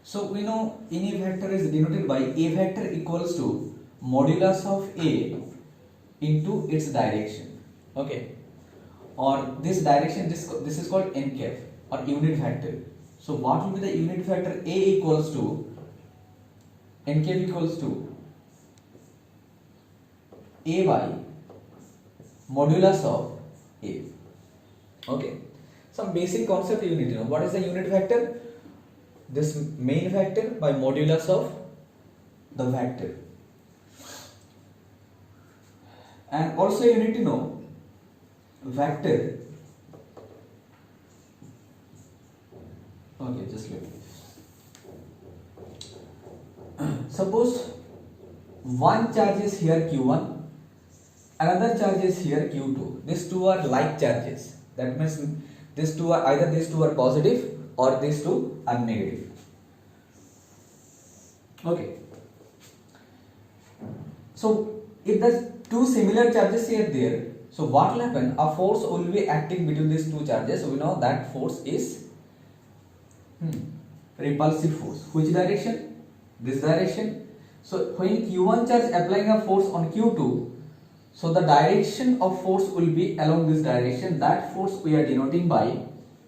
So we know any vector is denoted by a vector equals to modulus of a into its direction. Okay, or this direction, this is called n cap or unit vector. So what will be the unit vector? A equals to n cap equals to a by modulus of a. Okay, some basic concept you need to know. What is the unit vector? This main vector by modulus of the vector. And also you need to know vector. Okay, just look. Suppose one charge is here q1, another charge is here q2. These two are like charges. That means these two are positive or these two are negative. Okay. So if the two similar charges are there, so what will happen? A force will be acting between these two charges. So we know that force is repulsive force. Which direction? This direction. So when q1 charge applying a force on q2, so the direction of force will be along this direction. That force we are denoting by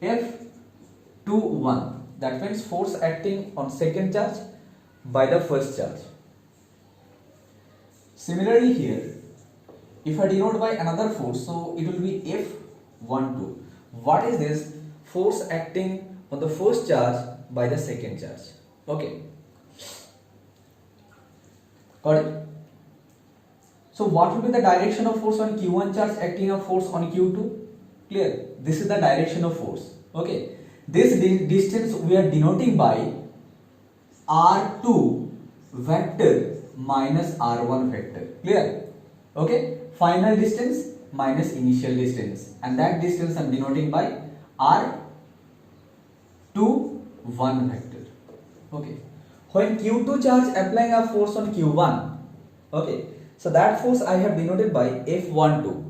F21. That means force acting on second charge by the first charge. Similarly here, if I denote by another force, so it will be F12. What is this? Force acting on the first charge by the second charge. Okay, got it? So what will be the direction of force on q1 charge acting a force on q2? Clear? This is the direction of force. Okay, this distance we are denoting by r2 vector minus r1 vector. Clear? Okay, final distance minus initial distance, and that distance I am denoting by r21 vector. Okay, when q2 charge applying a force on q1, okay, so that force I have denoted by F12.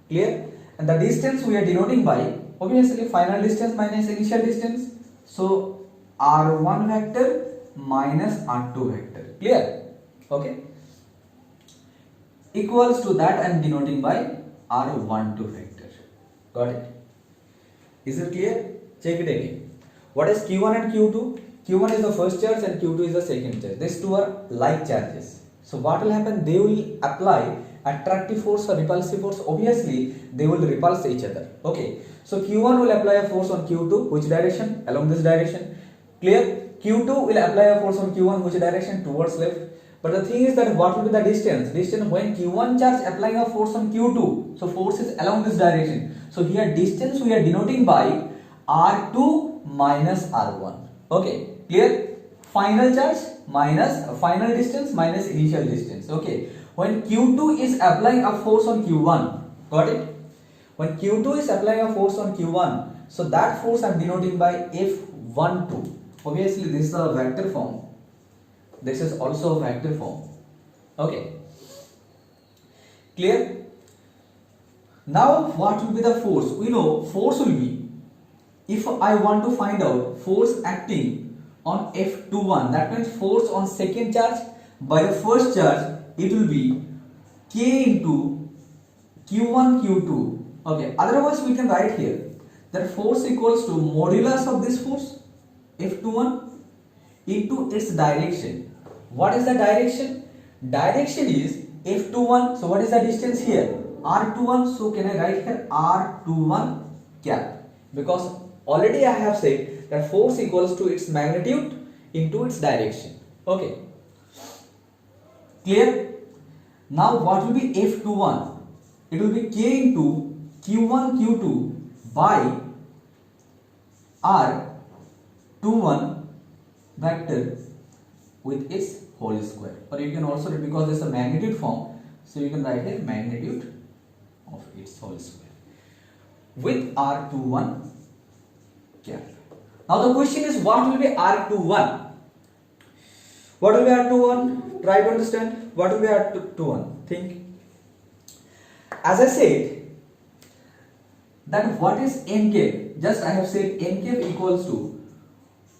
Clear? And the distance we are denoting by, obviously, final distance minus initial distance. So r1 vector minus r2 vector. Clear? Okay, equals to that I am denoting by r12 vector. Got it? Is it clear? Check it again. What is q1 and q2? q1 is the first charge and q2 is the second charge. These two are like charges. So what will happen? They will apply attractive force or repulsive force. Obviously, they will repulse each other. Okay. So q1 will apply a force on q2. Which direction? Along this direction. Clear? q2 will apply a force on q1. Which direction? Towards left. But the thing is that what will be the distance? Distance when q1 charge applying a force on q2. So force is along this direction. So here distance we are denoting by r2 minus r1. Okay. Clear? Final charge minus final distance minus initial distance. Okay, when q2 is applying a force on q1, got it? When q2 is applying a force on q1, so that force I am denoting by F12. Obviously this is a vector form, this is also a vector form. Okay, clear? Now what will be the force? We know force will be, if I want to find out force acting on F21, that means force on second charge by the first charge, it will be K into Q1 Q2. Okay, otherwise we can write here that force equals to modulus of this force F21 into its direction. What is the direction? Direction is F21. So what is the distance here? R21. So can I write here R21 cap? Because already I have said that force equals to its magnitude into its direction. Okay, clear? Now what will be F21? It will be K into Q1 Q2 by R21 vector with its whole square. Or you can also, because this is a magnitude form, so you can write here magnitude of its whole square with R21 cap. Now the question is, what will be R21? What will be R21? Try to understand. What will be R21? Think. As I said, that what is n cap? Just I have said n cap equals to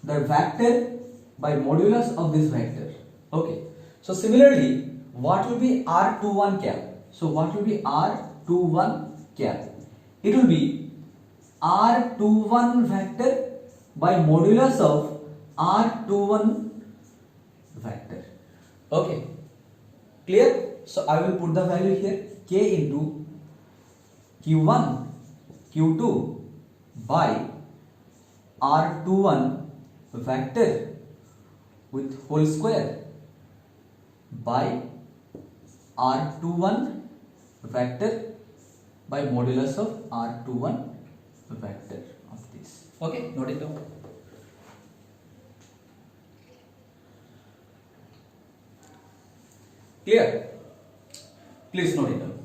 the vector by modulus of this vector. Okay, so similarly what will be R21 cap? So what will be R21 cap? It will be R21 vector by modulus of R21 vector. Okay, clear? So I will put the value here, k into q1 q2 by R21 vector with whole square by R21 vector by modulus of R21 vector of this. Okay, note it down. Clear? Please note it down.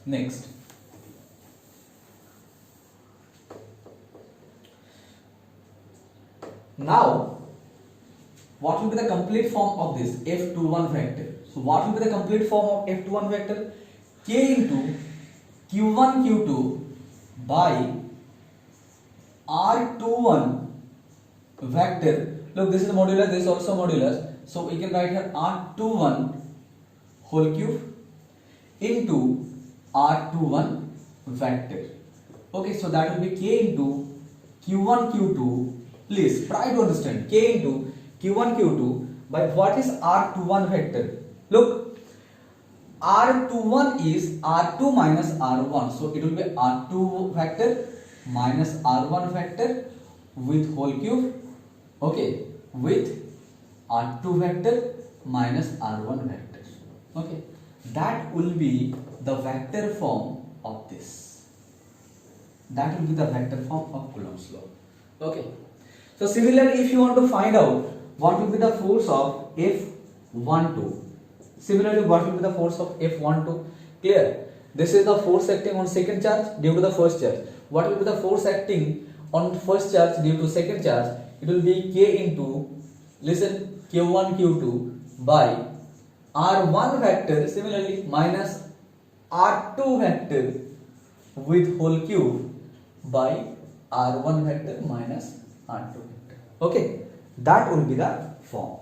Next, now what will be the complete form of this F21 vector? So what will be the complete form of F21 vector? K into q1 q2 by R21 vector. Look, this is modulus, this is also modulus. So we can write here R21 whole cube into R21 vector. Okay, so that will be k into q1 q2. Please try to understand, k into q1 q2 by what is R21 vector? Look, R21 is R2 minus R1, so it will be R2 vector minus R1 vector with whole cube. Okay, with R2 vector minus R1 vector. Okay, that will be the vector form of this. That will be the vector form of Coulomb's law. Okay, so similarly, if you want to find out what will be the force of F12, similarly what will be the force of F12? Clear? This is the force acting on second charge due to the first charge. What will be the force acting on first charge due to second charge? It will be k into, listen, q1 q2 by R1 vector similarly minus R2 vector with whole cube by R1 vector minus R2 vector. Okay, that will be the form.